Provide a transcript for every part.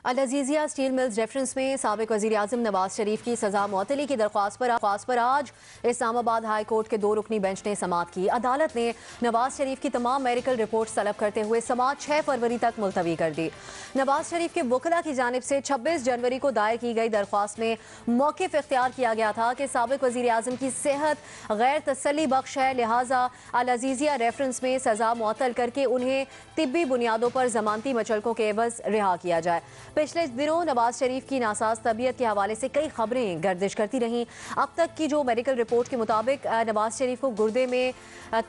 العزیزیہ steel mills reference میں سابق وزیر اعظم نواز شریف کی سزا معطلی کی درخواست پر آج اسلام آباد ہائی کورٹ کے 2 رکنی بینچ نے سماعت کی۔ عدالت نے نواز شریف کی تمام میڈیکل رپورٹس طلب کرتے ہوئے سماعت 6 فروری تک ملتوی کر دی۔ نواز شریف کے وکلاء کی جانب سے 26 جنوری کو دائر کی گئی درخواست میں موقف اختیار کیا گیا تھا کہ سابق وزیر اعظم کی صحت غیر تسلی بخش ہے، لہٰذا العزیزیہ ریفرنس میں سزا معطل کر کے انہیں طبی بنیادوں پر ضمانتی مچلکوں کے عوض رہا کیا جائے۔ پچھلے دنوں نواز شریف کی ناساز طبیعت کے حوالے سے کئی خبریں گردش کرتی رہیں۔ اب تک کی جو میڈیکل رپورٹ کے مطابق نواز شریف کو گردے میں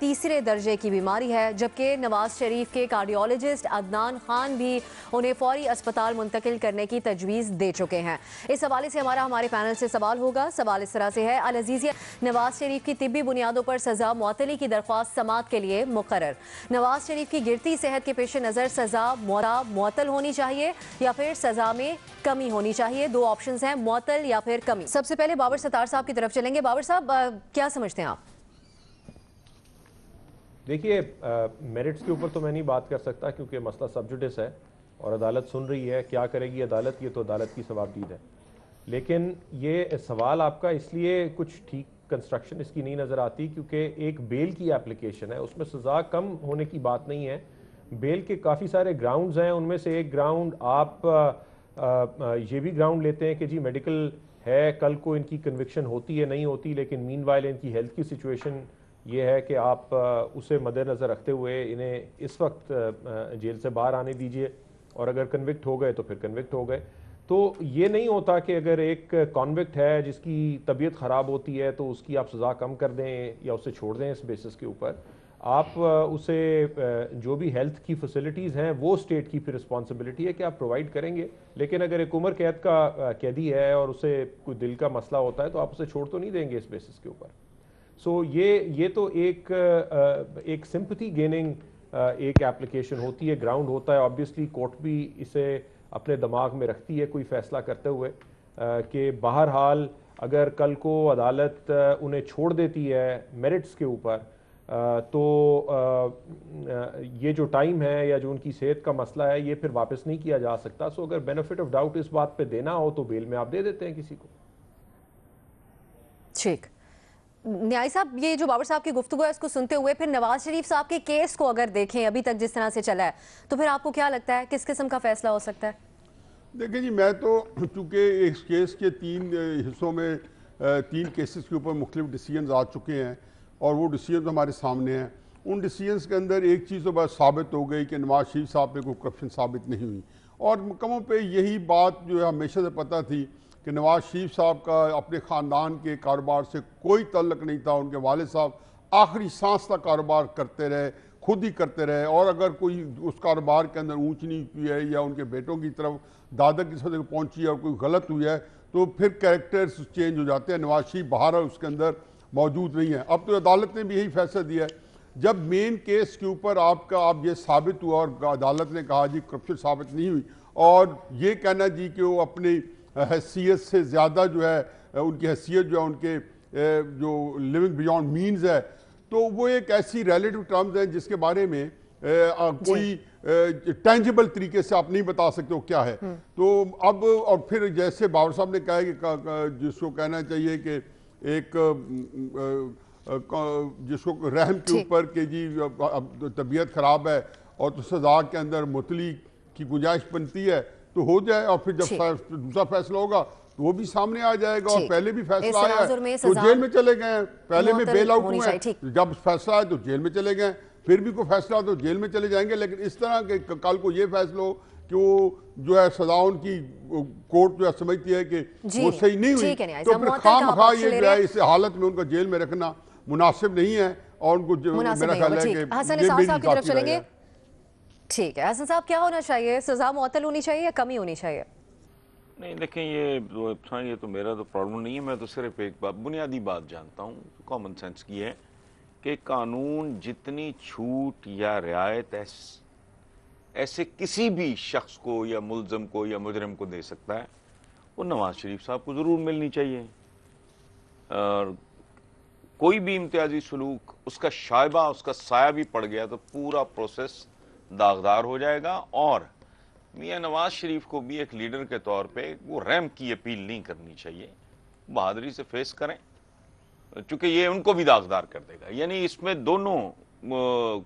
3 درجے کی بیماری ہے، جبکہ نواز شریف کے کارڈیولوجسٹ عدنان خان بھی انہیں فوری اسپتال منتقل کرنے کی تجویز دے چکے ہیں۔ اس حوالے سے ہمارے پینل سے سوال ہوگا۔ سوال اس طرح سے ہے، العزیزیہ نواز شریف کی طبی بنیادوں پر سزا معطلی کی درخواست سماعت کے لیے مقرر۔ نواز شریف کی گرتی صحت کے پیش نظر سزا معطل ہونی چاہیے یا پھر سزا میں کمی ہونی چاہیے؟ 2 آپشنز ہیں، معطل یا پھر کمی۔ سب سے پہلے بابر ستار صاحب کی طرف چلیں گے۔ بابر صاحب، کیا سمجھتے ہیں آپ؟ دیکھیے، میرٹس کے اوپر تو میں نہیں بات کر سکتا کیونکہ مسئلہ سب جوڈس ہے اور عدالت سن رہی ہے۔ کیا کرے گی عدالت، یہ تو عدالت کی ثوابدید ہے۔ لیکن یہ سوال آپ کا اس لیے کچھ ٹھیک کنسٹرکشن اس کی نہیں نظر آتی کیونکہ ایک بیل کی اپلیکیشن ہے، اس میں سزا کم ہونے کی بات نہیں ہے۔ بیل کے کافی سارے گراؤنڈز ہیں، ان میں سے ایک گراؤنڈ آپ یہ بھی گراؤنڈ لیتے ہیں کہ جی میڈیکل ہے، کل کو ان کی کنوکشن ہوتی ہے نہیں ہوتی، لیکن مین وائل ان کی ہیلتھ کی سچویشن یہ ہے کہ آپ اسے مد نظر رکھتے ہوئے انہیں اس وقت جیل سے باہر آنے دیجئے، اور اگر کنوکٹ ہو گئے تو پھر کنوکٹ ہو گئے۔ تو یہ نہیں ہوتا کہ اگر ایک کانوکٹ ہے جس کی طبیعت خراب ہوتی ہے تو اس کی آپ سزا کم کر دیں یا اسے چھوڑ دیں۔ اس بیسس کے اوپر آپ اسے جو بھی ہیلتھ کی فیسلٹیز ہیں وہ اسٹیٹ کی پھر رسپانسبلٹی ہے کہ آپ پرووائڈ کریں گے۔ لیکن اگر ایک عمر قید کا قیدی ہے اور اسے کوئی دل کا مسئلہ ہوتا ہے تو آپ اسے چھوڑ تو نہیں دیں گے اس بیسس کے اوپر۔ سو یہ تو ایک سمپتھی گیننگ ایک اپلیکیشن ہوتی ہے، گراؤنڈ ہوتا ہے۔ آبویسلی کورٹ بھی اسے اپنے دماغ میں رکھتی ہے کوئی فیصلہ کرتے ہوئے کہ بہرحال اگر کل کو عدالت انہیں چھوڑ دیتی ہے میرٹس کے اوپر تو یہ جو ٹائم ہے یا جو ان کی صحت کا مسئلہ ہے یہ پھر واپس نہیں کیا جا سکتا۔ سو اگر بینیفٹ آف ڈاؤٹ اس بات پہ دینا ہو تو بیل میں آپ دے دیتے ہیں کسی کو۔ ٹھیک، نیائی صاحب، یہ جو بابر صاحب کی گفتگو ہے اس کو سنتے ہوئے پھر نواز شریف صاحب کے کیس کو اگر دیکھیں ابھی تک جس طرح سے چلا ہے تو پھر آپ کو کیا لگتا ہے کس قسم کا فیصلہ ہو سکتا ہے؟ دیکھیں جی، میں تو چونکہ اس کیس کے 3 حصوں میں 3 کیسز کے اوپر مختلف ڈیسیجنز آ چکے ہیں اور وہ ڈیسیجنز ہمارے سامنے ہیں۔ ان ڈیسیجنز کے اندر ایک چیز تو بس ثابت ہو گئی کہ نواز شریف صاحب پہ کوئی کرپشن ثابت نہیں ہوئی، اور مکمل پہ یہی بات جو ہے ہمیشہ سے پتہ تھی کہ نواز شریف صاحب کا اپنے خاندان کے کاروبار سے کوئی تعلق نہیں تھا۔ ان کے والد صاحب آخری سانس تک کاروبار کرتے رہے، خود ہی کرتے رہے، اور اگر کوئی اس کاروبار کے اندر اونچ نیچ ہوئی ہے یا ان کے بیٹوں کی طرف دادا کی سطح پہنچی ہے اور کوئی غلط ہوئی ہے تو پھر کریکٹرز چینج ہو جاتے ہیں۔ نواز شریف بہرحال اس کے اندر موجود نہیں ہے۔ اب تو عدالت نے بھی یہی فیصلہ دیا ہے، جب مین کیس کے اوپر آپ یہ ثابت ہوا اور عدالت نے کہا جی کرپشن ثابت نہیں ہوئی، اور یہ کہنا جی کہ وہ اپنی حیثیت سے زیادہ جو ہے ان کی حیثیت جو ہے ان کے جو لیونگ بیونڈ مینز ہے، تو وہ ایک ایسی ریلیٹو ٹرمز ہیں جس کے بارے میں کوئی ٹینجیبل طریقے سے آپ نہیں بتا سکتے وہ کیا ہے۔ تو اب اور پھر جیسے باور صاحب نے کہا کہ جس کو کہنا چاہیے کہ ایک جس کو رحم کے اوپر کہ جی طبیعت خراب ہے اور تو سزا کے اندر معطلی کی گنجائش بنتی ہے تو ہو جائے، اور پھر جب دوسرا فیصلہ ہوگا تو وہ بھی سامنے آ جائے گا۔ اور پہلے بھی فیصلہ آیا ہے تو جیل میں چلے گئے ہیں، پہلے میں بیل آؤٹ ہوئے ہیں، جب فیصلہ آئے تو جیل میں چلے گئے، پھر بھی کوئی فیصلہ تو جیل میں چلے جائیں گے۔ لیکن اس طرح کہ کل کو یہ فیصلہ ہو کہ وہ جو ہے سزا ان کی کورٹ جو ہے سمجھتی ہے کہ وہ صحیح نہیں ہوئی تو پھر خواہ مخواہ یہ جو ہے اس حالت میں ان کا جیل میں رکھنا مناسب نہیں ہے، اور ان کو میرا خیال ہے کہ حسن اسحاق صاحب کی طرف چلیں گے۔ ٹھیک ہے حسن صاحب، کیا ہونا چاہیے؟ سزا معطل ہونی چاہیے یا کمی ہونی چاہیے؟ نہیں دیکھیں، یہ تو میرا تو پرابلم نہیں ہے، میں تو صرف ایک بنیادی بات جانتا ہوں، کامن سینس کی ہے کہ قانون جتنی چھوٹ یا رعایت ایسے کسی بھی شخص کو یا ملزم کو یا مجرم کو دے سکتا ہے وہ نواز شریف صاحب کو ضرور ملنی چاہیے۔ اور کوئی بھی امتیازی سلوک اس کا شائبہ اس کا سایہ بھی پڑ گیا تو پورا پروسیس داغدار ہو جائے گا، اور میاں نواز شریف کو بھی ایک لیڈر کے طور پہ وہ رحم کی اپیل نہیں کرنی چاہیے، بہادری سے فیس کریں، چونکہ یہ ان کو بھی داغدار کر دے گا. یعنی اس میں دونوں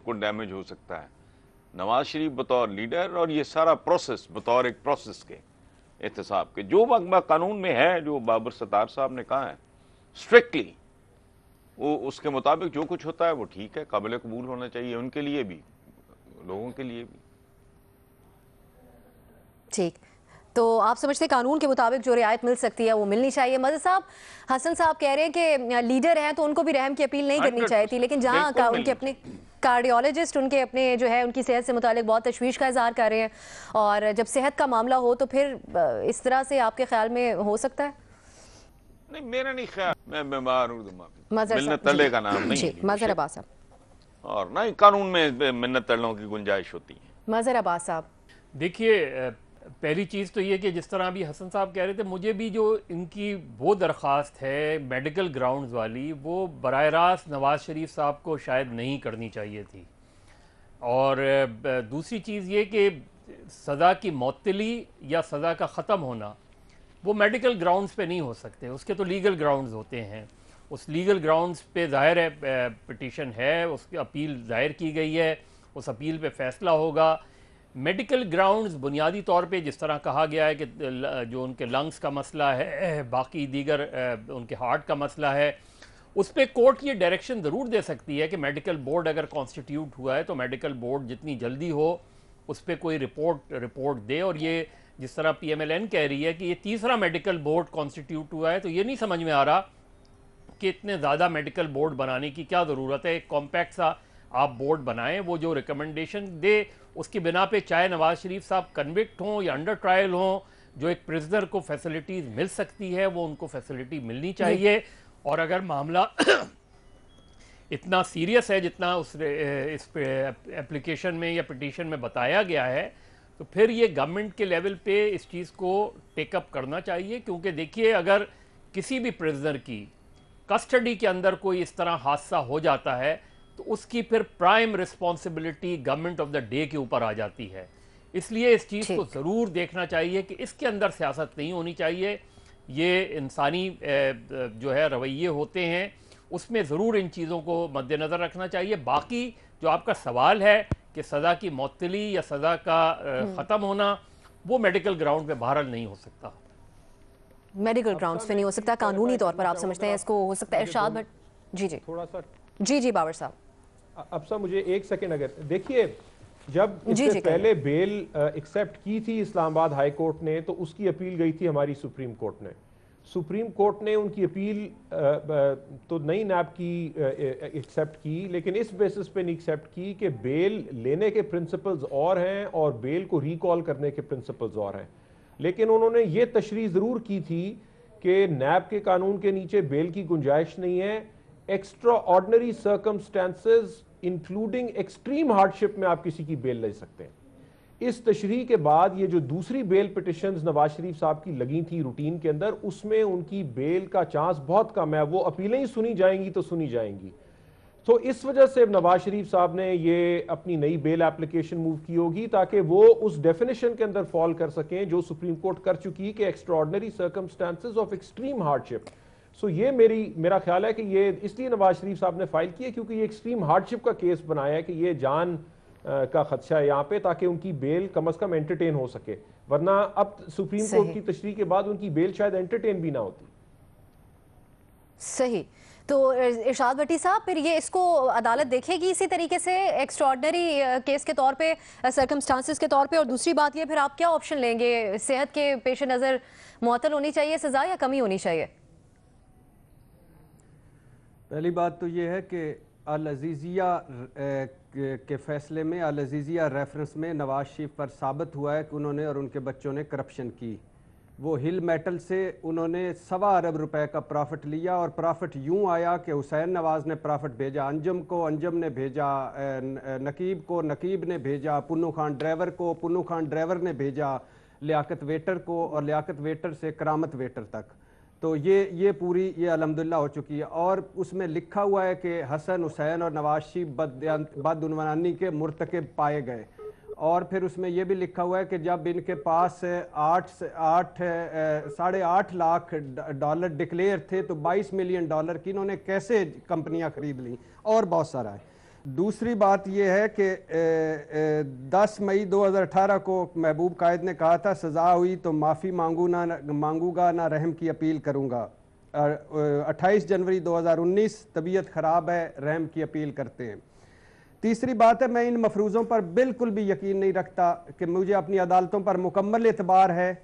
کو ڈیمیج ہو سکتا ہے، نواز شریف بطور لیڈر اور یہ سارا پروسیس بطور ایک پروسیس کے احتساب کے. جو قانون میں ہے، جو بابر ستار صاحب نے کہا ہے اسٹرکٹلی، وہ اس کے مطابق جو کچھ ہوتا ہے وہ ٹھیک ہے، قابل قبول ہونا چاہیے ان کے لیے بھی، لوگوں کے لیے بھی. ٹھیک، تو آپ سمجھتے ہیں قانون کے مطابق جو رعایت مل سکتی ہے وہ ملنی چاہیے. مظہر صاحب، حسن صاحب کہہ رہے ہیں کہ لیڈر ہیں تو ان کو بھی رحم کی اپیل نہیں کرنی چاہیے تھی، لیکن جہاں ان کے اپنے کارڈیولوجسٹ ان کے اپنے جو ہے ان کی صحت سے متعلق بہت تشویش کا اظہار کر رہے ہیں، اور جب صحت کا معاملہ ہو تو پھر اس طرح سے آپ کے خیال میں ہو سکتا ہے؟ نہیں، میرا نہیں خیال، میں بیمار ہوں، مظہر منت صاحب تلے کا نام جی، نہیں، مظہر عباس صاحب، اور نہ ہی قانون میں منت تلوں کی گنجائش ہوتی ہے. مظہر عباس صاحب. دیکھیے، پہلی چیز تو یہ کہ جس طرح ابھی حسن صاحب کہہ رہے تھے، مجھے بھی جو ان کی وہ درخواست ہے میڈیکل گراؤنڈز والی، وہ براہ راست نواز شریف صاحب کو شاید نہیں کرنی چاہیے تھی. اور دوسری چیز یہ کہ سزا کی معطلی یا سزا کا ختم ہونا وہ میڈیکل گراؤنڈز پہ نہیں ہو سکتے، اس کے تو لیگل گراؤنڈز ہوتے ہیں. اس لیگل گراؤنڈز پہ ظاہر ہے پٹیشن ہے، اس کی اپیل دائر کی گئی ہے، اس اپیل پہ فیصلہ ہوگا. میڈیکل گراؤنڈز بنیادی طور پہ جس طرح کہا گیا ہے کہ جو ان کے لنگز کا مسئلہ ہے، باقی دیگر ان کے ہارٹ کا مسئلہ ہے، اس پہ کورٹ یہ ڈائریکشن ضرور دے سکتی ہے کہ میڈیکل بورڈ اگر کانسٹیٹیوٹ ہوا ہے تو میڈیکل بورڈ جتنی جلدی ہو اس پہ کوئی رپورٹ دے. اور یہ جس طرح پی ایم ایل این کہہ رہی ہے کہ یہ تیسرا میڈیکل بورڈ کانسٹیٹیوٹ ہوا ہے، تو یہ نہیں سمجھ میں آ رہا کہ اتنے زیادہ میڈیکل بورڈ بنانے کی کیا ضرورت ہے. ایک کمپیکٹ سا آپ بورڈ بنائیں، وہ جو ریکمنڈیشن دے اس کی بنا پہ چاہے نواز شریف صاحب کنوکٹ ہوں یا انڈر ٹرائل ہوں، جو ایک پرزنر کو فیسلٹیز مل سکتی ہے وہ ان کو فیسلٹی ملنی چاہیے. اور اگر معاملہ اتنا سیریس ہے جتنا اس اپلیکیشن میں یا پٹیشن میں بتایا گیا ہے، تو پھر یہ گورنمنٹ کے لیول پہ اس چیز کو ٹیک اپ کرنا چاہیے. کیونکہ دیکھیے، اگر کسی بھی پرزنر کی کسٹڈی کے اندر کوئی اس طرح حادثہ ہو جاتا ہے تو اس کی پھر prime responsibility government of the day کے اوپر آ جاتی ہے. اس لیے اس چیز کو ضرور دیکھنا چاہیے کہ اس کے اندر سیاست نہیں ہونی چاہیے. یہ انسانی جو ہے رویے ہوتے ہیں، اس میں ضرور ان چیزوں کو مد نظر رکھنا چاہیے. باقی جو آپ کا سوال ہے کہ سزا کی معطلی یا سزا کا ختم ہونا، وہ میڈیکل گراؤنڈ پہ بہرحال نہیں ہو سکتا. میڈیکل گراؤنڈز پہ نہیں ہو سکتا، قانونی طور پر آپ سمجھتے ہیں اس کو ہو سکتا ہے. ارشاد بٹ جی تھوڑا سا جی بابر صاحب. اب سا مجھے ایک سیکنڈ، اگر دیکھیے جب اس سے پہلے بیل ایکسیپٹ کی تھی اسلام آباد ہائی کورٹ نے، تو اس کی اپیل گئی تھی ہماری سپریم کورٹ نے. سپریم کورٹ نے ان کی اپیل تو نئی نیب کی ایکسیپٹ کی، لیکن اس بیسس پہ نہیں ایکسیپٹ کی کہ بیل لینے کے پرنسپلز اور ہیں اور بیل کو ریکال کرنے کے پرنسپلز اور ہیں. لیکن انہوں نے یہ تشریح ضرور کی تھی کہ نیب کے قانون کے نیچے بیل کی گنجائش نہیں ہے. Extra ordinary circumstances including extreme hardship میں آپ کسی کی بیل لے سکتے ہیں. اس تشریح کے بعد یہ جو دوسری بیل پٹیشنز نواز شریف صاحب کی لگی تھی روٹین کے اندر، اس میں ان کی بیل کا چانس بہت کم ہے. وہ اپیلیں ہی سنی جائیں گی تو سنی جائیں گی. تو اس وجہ سے نواز شریف صاحب نے یہ اپنی نئی بیل ایپلیکیشن موو کی ہوگی تاکہ وہ اس ڈیفینیشن کے اندر فال کر سکیں جو سپریم کورٹ کر چکی کہ extraordinary circumstances of extreme hardship. So یہ میرا خیال ہے کہ یہ اس لیے نواز شریف صاحب نے فائل کی ہے کیونکہ یہ ایکسٹریم ہارڈشپ کا کیس بنایا ہے کہ یہ جان کا خدشہ ہے یہاں پہ، تاکہ ان کی بیل کم از کم انٹرٹین ہو سکے. ورنہ اب سپریم کورٹ کی تشریح کے بعد ان کی بیل شاید انٹرٹین بھی نہ ہوتی. صحیح. تو ارشاد بھٹی صاحب، پھر یہ اس کو عدالت دیکھے گی اسی طریقے سے ایکسٹراڈنری کیس کے طور پہ، سرکمسٹانسز کے طور پہ؟ اور دوسری بات یہ، پھر آپ کیا آپشن لیں گے؟ صحت کے پیش نظر معطل ہونی چاہیے سزا یا کمی ہونی چاہیے؟ پہلی بات تو یہ ہے کہ العزیزیہ کے فیصلے میں، العزیزیہ ریفرنس میں نواز شریف پر ثابت ہوا ہے کہ انہوں نے اور ان کے بچوں نے کرپشن کی. وہ ہل میٹل سے انہوں نے 1.25 ارب روپے کا پرافٹ لیا، اور پرافٹ یوں آیا کہ حسین نواز نے پرافٹ بھیجا انجم کو، انجم نے بھیجا نقیب کو، نقیب نے بھیجا پنو خان ڈرائیور کو، پنو خان ڈرائیور نے بھیجا لیاقت ویٹر کو، اور لیاقت ویٹر سے کرامت ویٹر تک. تو یہ پوری یہ الحمدللہ ہو چکی ہے. اور اس میں لکھا ہوا ہے کہ حسن، حسین اور نواز شریف بدعنوانی کے مرتکب پائے گئے. اور پھر اس میں یہ بھی لکھا ہوا ہے کہ جب ان کے پاس 8.5 لاکھ ڈالر ڈکلیئر تھے تو 22 ملین ڈالر کی انہوں نے کیسے کمپنیاں خرید لیں، اور بہت سارا ہے۔ دوسری بات یہ ہے کہ 10 مئی 2018 کو محبوب قائد نے کہا تھا سزا ہوئی تو معافی مانگوں گا نہ رحم کی اپیل کروں گا، اور 28 جنوری 2019 طبیعت خراب ہے رحم کی اپیل کرتے ہیں۔ تیسری بات ہے میں ان مفروضوں پر بالکل بھی یقین نہیں رکھتا کہ مجھے اپنی عدالتوں پر مکمل اعتبار ہے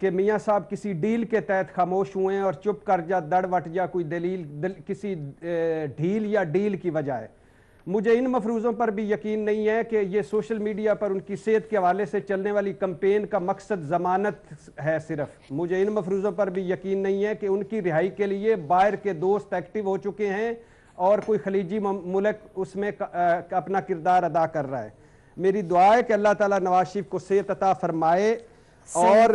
کہ میاں صاحب کسی ڈیل کے تحت خاموش ہوئے ہیں اور چپ کر جا دڑ وٹ جا کوئی دلیل کسی ڈھیل یا ڈیل کی وجہ ہے۔ مجھے ان مفروضوں پر بھی یقین نہیں ہے کہ یہ سوشل میڈیا پر ان کی صحت کے حوالے سے چلنے والی کمپین کا مقصد ضمانت ہے صرف۔ مجھے ان مفروضوں پر بھی یقین نہیں ہے کہ ان کی رہائی کے لیے باہر کے دوست ایکٹیو ہو چکے ہیں اور کوئی خلیجی ملک اس میں اپنا کردار ادا کر رہا ہے۔ میری دعا ہے کہ اللہ تعالیٰ نواز شریف کو صحت عطا فرمائے، اور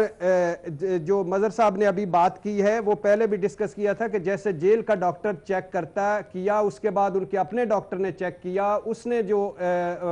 جو مظہر صاحب نے ابھی بات کی ہے وہ پہلے بھی ڈسکس کیا تھا کہ جیسے جیل کا ڈاکٹر چیک کرتا کیا، اس کے بعد ان کے اپنے ڈاکٹر نے چیک کیا، اس نے جو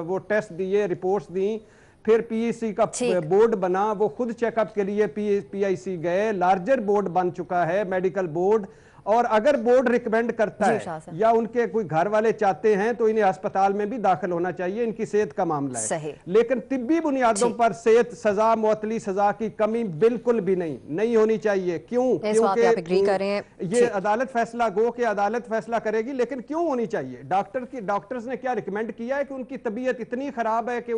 وہ ٹیسٹ دیے رپورٹس دیں، پھر پی ای سی کا بورڈ بنا، وہ خود چیک اپ کے لیے پی آئی سی گئے، لارجر بورڈ بن چکا ہے میڈیکل بورڈ، اور اگر بورڈ ریکمینڈ کرتا ہے یا ان کے کوئی گھر والے چاہتے ہیں تو انہیں ہسپتال میں بھی داخل ہونا چاہیے، ان کی صحت کا معاملہ ہے۔ لیکن طبی بنیادوں پر صحت سزا معطلی سزا کی کمی بالکل بھی نہیں ہونی چاہیے۔ کیوں؟ کیونکہ یہ عدالت فیصلہ گو کہ عدالت فیصلہ کرے گی، لیکن کیوں ہونی چاہیے؟ ڈاکٹرز نے کیا ریکمینڈ کیا ہے کہ ان کی طبیعت اتنی خراب ہے کہ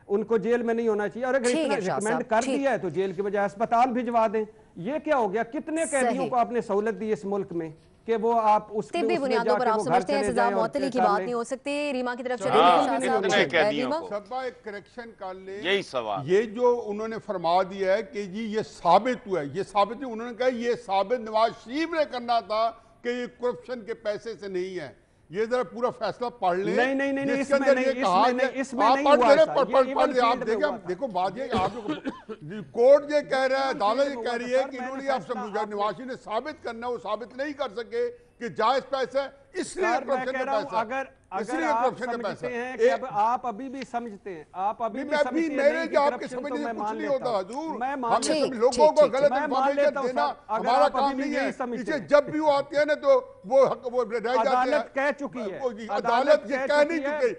ان کو جیل میں نہیں ہونا چاہیے، اور اگر اتنا ریکمینڈ کر دیا ہے تو جیل کی بجائے ہسپتال بھجوا دیں۔ یہ کیا ہو گیا؟ کتنے قیدیوں کو آپ نے سہولت دی اس ملک میں کہ وہ آپ اس طبی بنیادوں پر آپ سمجھتے ہیں سزا معطلی کی بات نہیں ہو سکتی؟ ریما کی طرف چلیں، سبا ایک کریکشن کر لیں، یہی سوال یہ جو انہوں نے فرما دیا ہے کہ جی یہ ثابت ہوا ہے، یہ ثابت نہیں، انہوں نے کہا یہ ثابت نواز شریف نے کرنا تھا کہ یہ کرپشن کے پیسے سے نہیں ہے۔ یہ ذرا پورا فیصلہ پڑھ لیں، نہیں، جس کے اندر یہ کہا ہے آپ دیکھو بات یہ آپ کورٹ یہ کہہ رہا ہے، عدالت یہ کہہ رہی ہے کہ انہوں نے آپ سے نواز شریف نے ثابت کرنا، وہ ثابت نہیں کر سکے کہ جائز پیسہ ہے، اس لیے کرپشن کا پیسہ ہے۔ اگر آپ سمجھتے ہیں کہ اب آپ ابھی بھی سمجھتے ہیں، آپ ابھی بھی سمجھتے ہیں میرے کہ آپ کے سمجھنے سے کچھ نہیں ہوتا حضور، ہم لوگوں کو غلط انفارمیشن دینا ہمارا کام نہیں ہے۔ اسے جب بھی وہ آتے ہیں نا تو وہ رہ جاتے ہیں۔ عدالت کہہ چکی ہے، عدالت یہ کہہ نہیں چکے،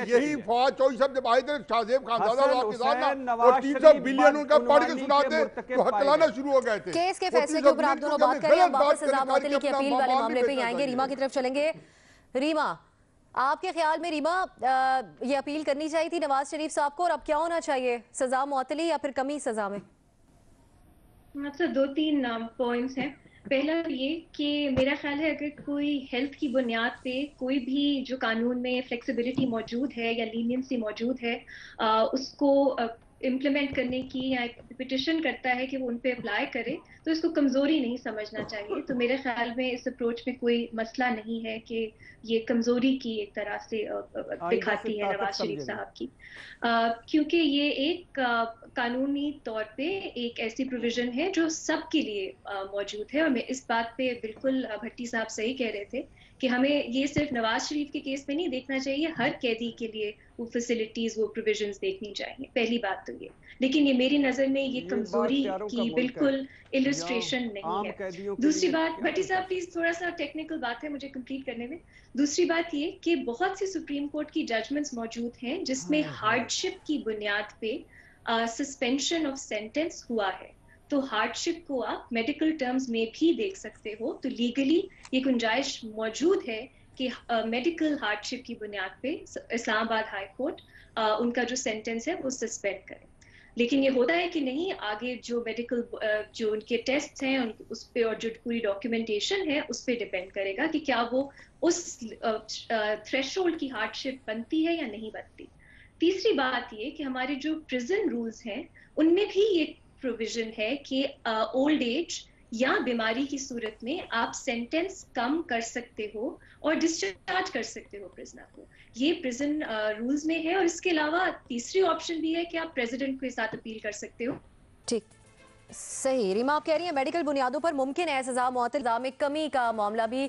یہی فواد چوہدری صاحب جب آئے تھے شاہزیب خانزادہ آپ کے ساتھ اور 300 بلین ان کا پڑھ کے سناتے تو ہکلانا شروع ہو گئے تھے۔ کیس کے فیصلے کے اوپر آپ دونوں بات کریں، ہم واپس سزا معطلی کی اپیل والے معاملے پہ آئیں گے، ریما کی طرف چلیں گے۔ ریما، آپ کے خیال میں ریما یہ اپیل کرنی چاہیے تھی نواز شریف صاحب کو، اور اب کیا ہونا چاہیے، سزا معطلی یا پھر کمی سزا میں؟ مطلب 2-3 پوائنٹس ہیں۔ پہلا یہ کہ میرا خیال ہے اگر کوئی ہیلتھ کی بنیاد پہ کوئی بھی جو قانون میں فلیکسیبلٹی موجود ہے یا لینینسی موجود ہے اس کو امپلیمنٹ کرنے کی یا پٹیشن کرتا ہے کہ وہ ان پہ اپلائی کرے تو اس کو کمزوری نہیں سمجھنا چاہیے۔ تو میرے خیال میں اس اپروچ میں کوئی مسئلہ نہیں ہے کہ یہ کمزوری کی ایک طرح سے دکھاتی ہے نواز شریف صاحب کی، کیونکہ یہ ایک قانونی طور پہ ایک ایسی پروویژن ہے جو سب کے لیے موجود ہے، اور میں اس بات پہ بالکل بھٹی صاحب صحیح کہہ رہے تھے کہ ہمیں یہ صرف نواز شریف کے کیس میں نہیں دیکھنا چاہیے، ہر قیدی کے لیے وہ فیسلٹیز وہ پروویژنز دیکھنی چاہیے، پہلی بات تو یہ۔ لیکن یہ میری نظر میں یہ کمزوری کی بالکل السٹریشن نہیں ہے۔ دوسری بات، بھٹی صاحب پلیز تھوڑا سا ٹیکنیکل بات ہے مجھے کمپلیٹ کرنے میں۔ دوسری بات یہ کہ بہت سی سپریم کورٹ کی ججمنٹس موجود ہیں جس میں ہارڈ شپ کی بنیاد پہ سسپینشن آف سینٹنس ہوا ہے، تو ہارڈ شپ کو آپ میڈیکل ٹرمز میں بھی دیکھ سکتے ہو، تو لیگلی یہ گنجائش موجود ہے کہ میڈیکل ہارڈ شپ کی بنیاد پہ اسلام آباد ہائی کورٹ ان کا جو سینٹنس ہے وہ سسپینڈ کرے۔ لیکن یہ ہوتا ہے کہ نہیں، آگے جو میڈیکل جو ان کے ٹیسٹ ہیں اس پہ اور جو پوری ڈاکیومنٹیشن ہے اس پہ ڈیپینڈ کرے گا کہ کیا وہ اس تھریش ہولڈ کی ہارڈ شپ بنتی ہے یا نہیں بنتی۔ تیسری بات یہ کہ ہمارے جو پرزن رولز ہیں ان میں بھی یہ پروویژن ہے کہ اولڈ ایج یا بیماری کی صورت میں آپ سینٹنس کم کر سکتے ہو اور ڈسچارج کر سکتے ہو پرزنر کو، یہ پرزن رولز میں ہے۔ اور اس کے علاوہ تیسری آپشن بھی ہے کہ آپ پریزیڈنٹ کے ساتھ اپیل کر سکتے ہو۔ ٹھیک، صحیح۔ ریما آپ کہہ رہی ہیں میڈیکل بنیادوں پر ممکن ہے سزا معطل میں کمی کا معاملہ بھی